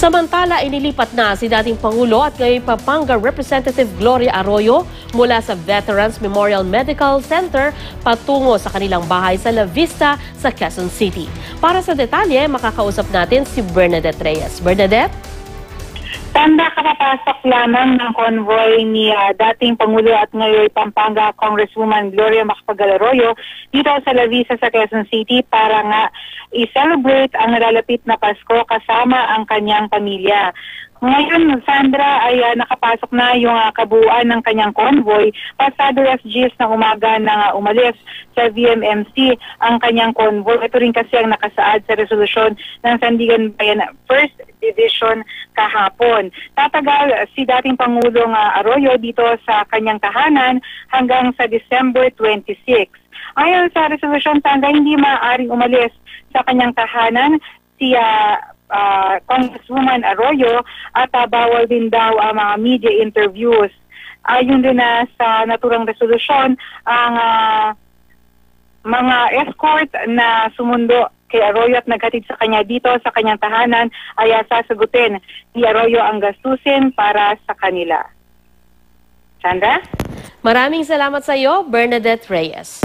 Samantala, inilipat na si dating Pangulo at ngayon Pampanga Representative Gloria Arroyo mula sa Veterans Memorial Medical Center patungo sa kanilang bahay sa La Vista sa Quezon City. Para sa detalye, makakausap natin si Bernadette Reyes. Bernadette? Tanda kakapasok lamang ng convoy ni dating Pangulo at ngayon Pampanga Congresswoman Gloria Macapagal-Arroyo dito sa La Vista sa Quezon City para nga i-celebrate ang nalalapit na Pasko kasama ang kanyang pamilya. Ngayon, Sandra, ay nakapasok na yung kabuuan ng kanyang convoy. Pasado alas 10 ng umaga na umalis sa VMMC ang kanyang convoy. Ito rin kasi ang nakasaad sa resolusyon ng Sandigan Bayan First Division kahapon. Tatagal si dating Pangulong Arroyo dito sa kanyang tahanan hanggang sa December 26. Ayon sa resolusyon, Sandra, hindi maaaring umalis sa kanyang tahanan si Congresswoman Arroyo at bawal din daw ang mga media interviews. Ayon din na sa naturang resolusyon, ang mga escort na sumundo kay Arroyo at naghatid sa kanya dito sa kanyang tahanan ay sasagutin ni Arroyo ang gastusin para sa kanila. Sandra? Maraming salamat sa iyo, Bernadette Reyes.